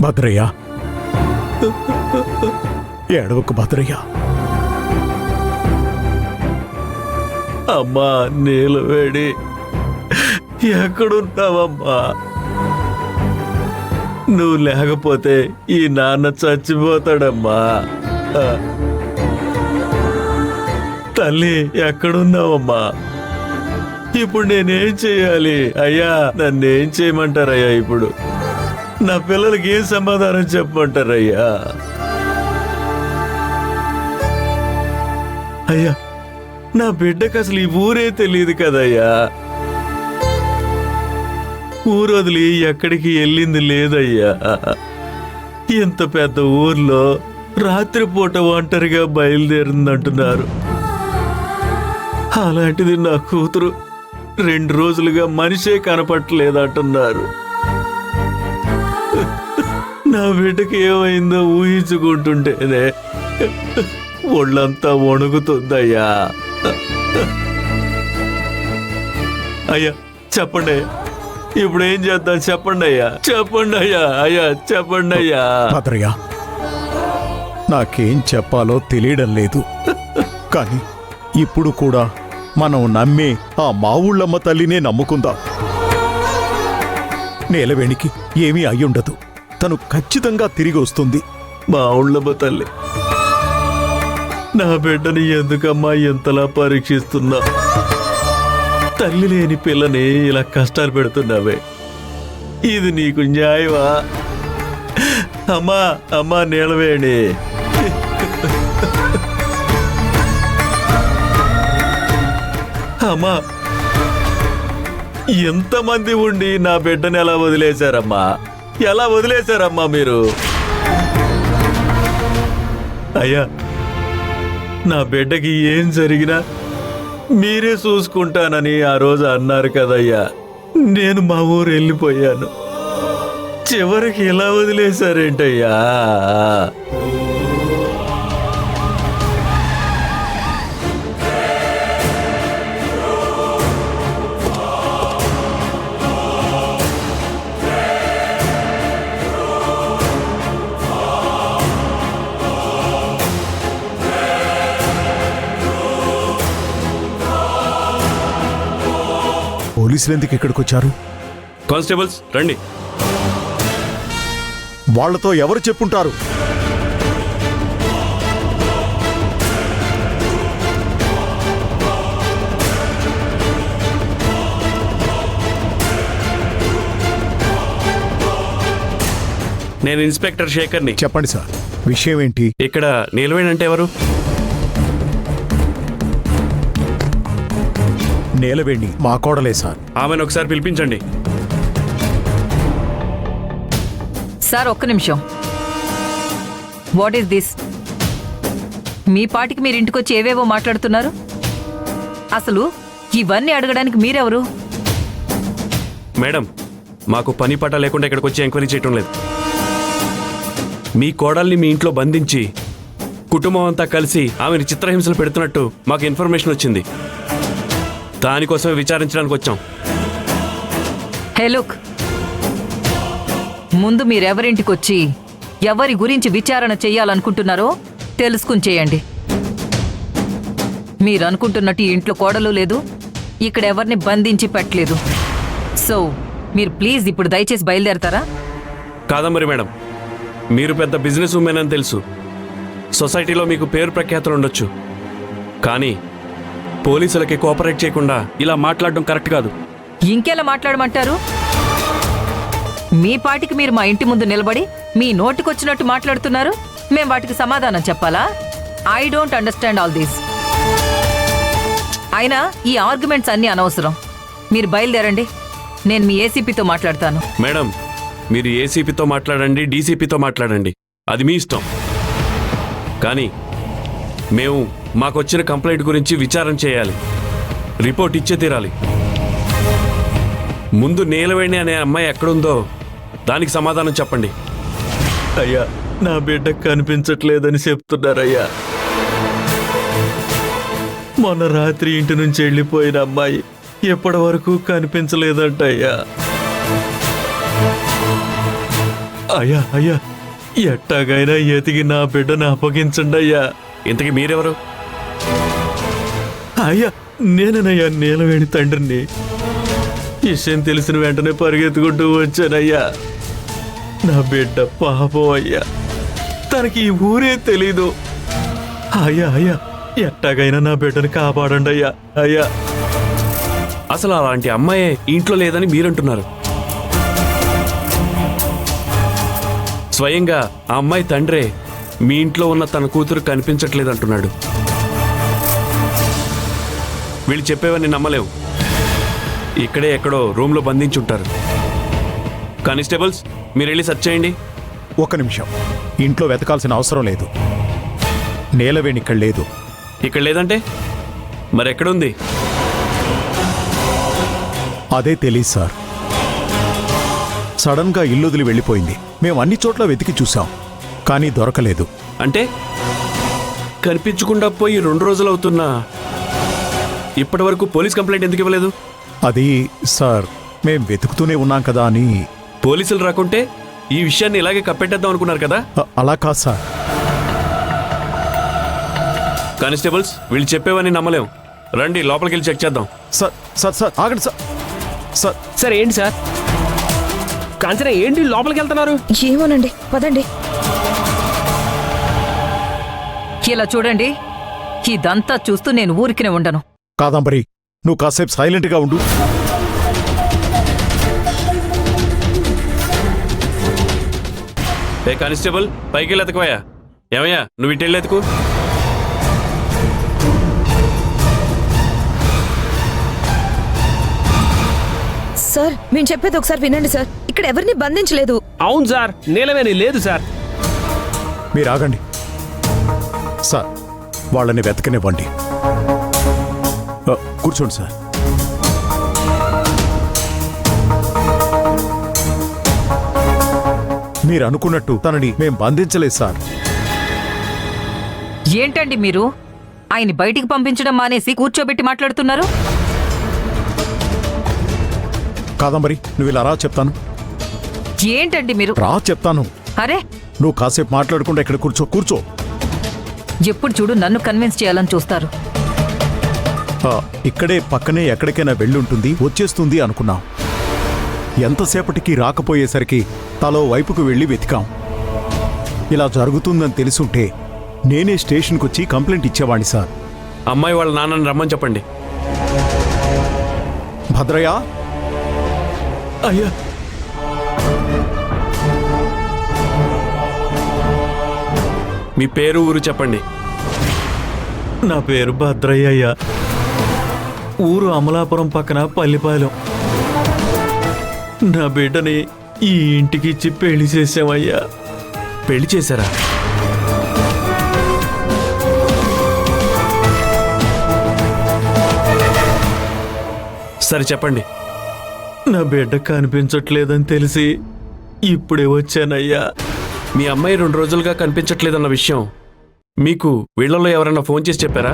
భద్రయ్య, ఏడవకు భద్రయ్య. అమ్మా నీలవేణి, ఎక్కడున్నావమ్మా? నువ్వు లేకపోతే ఈ నాన్న చచ్చిపోతాడమ్మా. తల్లి ఎక్కడున్నావమ్మా? ఇప్పుడు నేనేం చెయ్యాలి అయ్యా? నన్నేం చేయమంటారయ్యా? ఇప్పుడు నా పిల్లలకి ఏం సమాధానం చెప్పమంటారయ్యా? అయ్యా, నా బిడ్డకు అసలు ఈ ఊరే తెలియదు కదయ్యా. ఊరు వదిలి ఎక్కడికి వెళ్ళింది లేదయ్యా. ఇంత పెద్ద ఊర్లో రాత్రిపూట ఒంటరిగా బయలుదేరిందంటున్నారు. అలాంటిది నా కూతురు 2 రోజులుగా మనిషే కనపట్టలేదంటున్నారు. నా బిడ్డకి ఏమైందో ఊహించుకుంటుంటేనే ఒళ్ళంతా వణుకుతుందయ్యా. అయ్యా చెప్పండి, ఇప్పుడు ఏం చేద్దాం? చెప్పండి అయ్యా, చెప్పండి అయ్యా. అయ్యా చెప్పండి అయ్యా. భద్రయ్య, నాకేం చెప్పాలో తెలియడం లేదు. కానీ ఇప్పుడు కూడా మనం నమ్మే ఆ మా ఊళ్ళమ్మ తల్లినే నమ్ముకుందాం. నీలవేణికి ఏమీ అయ్యుండదు. తను ఖచ్చితంగా తిరిగి వస్తుంది. మా ఊళ్ళమ్మ తల్లి, నా బిడ్డని ఎందుకమ్మా ఎంతలా పరీక్షిస్తున్నా? తల్లి లేని పిల్లని ఇలా కష్టాలు పెడుతున్నావే, ఇది నీకు న్యాయమా? అమ్మా అమ్మా నీలవేణి, అమ్మా, ఎంతమంది ఉండి నా బిడ్డని ఎలా వదిలేశారమ్మా? ఎలా వదిలేశారమ్మా మీరు? అయ్యా, నా బిడ్డకి ఏం జరిగినా మీరే చూసుకుంటానని ఆ రోజు అన్నారు కదయ్యా. నేను మా ఊరు వెళ్ళిపోయాను. చివరికి ఎలా వదిలేశారేంటయ్యా? పోలీసులు ఎందుకు ఇక్కడికి వచ్చారు? కానిస్టేబుల్స్ రండి. వాళ్లతో ఎవరు చెప్పుంటారు? నేను ఇన్స్పెక్టర్ శేఖర్ని. చెప్పండి సార్, విషయం ఏంటి? ఇక్కడ నీలవేణి అంటే ఎవరు? నీలవేణి మా కోడలే సార్. ఆమెను ఒకసారి పిలిపించండి. సార్ ఒక్క నిమిషం. What is this? మీ పాటికి మీరు ఇంటికొచ్చి ఏవేవో మాట్లాడుతున్నారు. అసలు ఇవన్నీ అడగడానికి మీరెవరు? మేడం, మాకు పని పాట లేకుండా ఇక్కడికి వచ్చి ఎంక్వైరీ చేయటం లేదు. మీ కోడల్ని మీ ఇంట్లో బంధించి కుటుంబం అంతా కలిసి ఆమెను చిత్రహింసలు పెడుతున్నట్టు మాకు ఇన్ఫర్మేషన్ వచ్చింది. దానికోసమే విచారించడానికి వచ్చాం. హే లుక్, ముందు మీరెవరింటికి వచ్చి ఎవరి గురించి విచారణ చెయ్యాలనుకుంటున్నారో తెలుసుకుని చేయండి. మీరనుకుంటున్నట్టు ఈ ఇంట్లో కోడలు లేదు, ఇక్కడ ఎవరిని బంధించి పెట్టలేదు. సో మీరు ప్లీజ్ ఇప్పుడు దయచేసి బయలుదేరతారా? కాదమ్మరి మేడం, మీరు పెద్ద బిజినెస్ ఉమెన్ అని తెలుసు. సొసైటీలో మీకు పేరు ప్రఖ్యాతులు ఉండొచ్చు. కానీ పోలీసులకి కోఆపరేట్ చేయకుండా ఇలా మాట్లాడడం కరెక్ట్ కాదు. ఇంకెలా మాట్లాడమంటారు? మీ పాటికి మీరు మా ఇంటి ముందు నిలబడి మీ నోటికొచ్చినట్టు మాట్లాడుతున్నారు. మేం వాటికి సమాధానం చెప్పాలా? I don't understand all these. అయినా ఈ ఆర్గ్యుమెంట్స్ అన్నీ అనవసరం. మీరు బయలుదేరండి. నేను మీ ఏసీపీతో మాట్లాడతాను. మేడం, మీరు ఏసీపీతో మాట్లాడండి, డీసీపీతో మాట్లాడండి, అది మీ ఇష్టం. కానీ మేము మాకొచ్చిన కంప్లైంట్ గురించి విచారణ చేయాలి, రిపోర్ట్ ఇచ్చే తీరాలి. ముందు నీలవేణి అనే అమ్మాయి ఎక్కడుందో దానికి సమాధానం చెప్పండి. అయ్యా, నా బిడ్డ కనిపించట్లేదని చెప్తున్నారయ్యా. మొన్న రాత్రి ఇంటి నుంచి వెళ్ళిపోయిన అమ్మాయి ఎప్పటి వరకు కనిపించలేదంటయ్యా. అయ్యా అయ్యా ఎట్టాగైనా ఎతికి నా బిడ్డను అప్పగించండి అయ్యా. ఇంతకీ మీరెవరు? అయ్యా నేననయ్యా నీలవేణి తండ్రిని. విషయం తెలిసిన వెంటనే పరిగెత్తుకుంటూ వచ్చానయ్యా. నా బిడ్డ పాపం అయ్యా, తనకి ఈ ఊరే తెలీదు. అయ్యా అయ్యా ఎట్టాగైనా నా బిడ్డను కాపాడండి అయ్యా. అయ్యా అసలు అలాంటి అమ్మాయే ఇంట్లో లేదని మీరంటున్నారు. స్వయంగా ఆ అమ్మాయి తండ్రే మీ ఇంట్లో ఉన్న తన కూతురు కనిపించట్లేదంటున్నాడు. వీళ్ళు చెప్పేవన్నీ నమ్మలేవు. ఇక్కడే ఎక్కడో రూమ్లో బంధించుంటారు. కానిస్టేబుల్స్, మీరు వెళ్ళి సెర్చ్ చేయండి. ఒక నిమిషం, ఇంట్లో వెతకాల్సిన అవసరం లేదు. నీలవేణి ఇక్కడ లేదు. ఇక్కడ లేదంటే మరెక్కడుంది? అదే తెలీదు సార్. సడన్ గా ఇల్లుదిలి వెళ్ళిపోయింది. మేము అన్ని చోట్ల వెతికి చూసాం, కానీ దొరకలేదు. అంటే కనిపించకుండా పోయి 2 రోజులు అవుతున్నా ఇప్పటి వరకు పోలీస్ కంప్లైంట్ ఎందుకు ఇవ్వలేదు? అది సార్, మేం వెతుకుతూనే ఉన్నాం కదా అని. పోలీసులు రాకుంటే ఈ విషయాన్ని ఇలాగే కప్పెట్టేద్దాం అనుకున్నారు కదా? అలా కాదు సార్. కానిస్టేబుల్స్, వీళ్ళు చెప్పేవని నమ్మలేం. రండి లోపలికి వెళ్ళి చెక్ చేద్దాం. సార్ సార్ సార్ ఆగండి సార్. సార్ సార్ ఏంటి సార్? కాంచన ఏంటి లోపలికి వెళ్తున్నారు? ఏమోనండి, పదండి. ఇలా చూడండి, ఇదంతా చూస్తూ నేను ఊరికినే ఉండను. కాదంబరి, నువ్వు కాసేపు సైలెంట్గా ఉండు. ఏ కానిస్టేబుల్, పైకి వెళ్ళి ఎతకవయ్యా. ఏమయ్యా, నువ్వు ఇటు వెళ్ళి ఎతుకు. సార్, మేము చెప్పేది ఒకసారి వినండి సార్. ఇక్కడ ఎవరిని బంధించలేదు. అవును సార్, నీలవేణి లేదు సార్. మీరు ఆగండి సార్, వాళ్ళని వెతకనివ్వండి. కూర్చోండి సార్. మీరు అనుకున్నట్టు తనని మేం బంధించలేదు సార్. ఏంటండి మీరు ఆయన్ని బయటికి పంపించడం మానేసి కూర్చోబెట్టి మాట్లాడుతున్నారు? కాదంబరి, నువ్వు ఇలా రా చెప్తాను. ఏంటండి మీరు? రా చెప్తాను. అరే, నువ్వు కాసేపు మాట్లాడకుండా ఇక్కడ కూర్చో. కూర్చో. ఎప్పుడు చూడు నన్ను కన్విన్స్ చేయాలని చూస్తారు. ఇక్కడే పక్కనే ఎక్కడికైనా వెళ్ళుంటుంది, వచ్చేస్తుంది అనుకున్నాం. ఎంతసేపటికి రాకపోయేసరికి తలో వైపుకు వెళ్ళి వెతికాం. ఇలా జరుగుతుందని తెలుసుంటే నేనే స్టేషన్కి వచ్చి కంప్లైంట్ ఇచ్చేవాణ్ణి సార్. అమ్మాయి వాళ్ళ నాన్నని రమ్మని చెప్పండి. భద్రయ్య, అయ్యా మీ పేరు, ఊరు చెప్పండి. నా పేరు భద్రయ్య అయ్యా. ఊరు అమలాపురం పక్కన పల్లిపాలెం. నా బిడ్డని ఈ ఇంటికి ఇచ్చి పెళ్లి చేసామయ్యా. పెళ్లి చేశారా? సరే చెప్పండి. నా బిడ్డ కనిపించట్లేదని తెలిసి ఇప్పుడే వచ్చానయ్యా. మీ అమ్మాయి 2 రోజులుగా కనిపించట్లేదన్న విషయం మీకు వీళ్ళలో ఎవరైనా ఫోన్ చేసి చెప్పారా?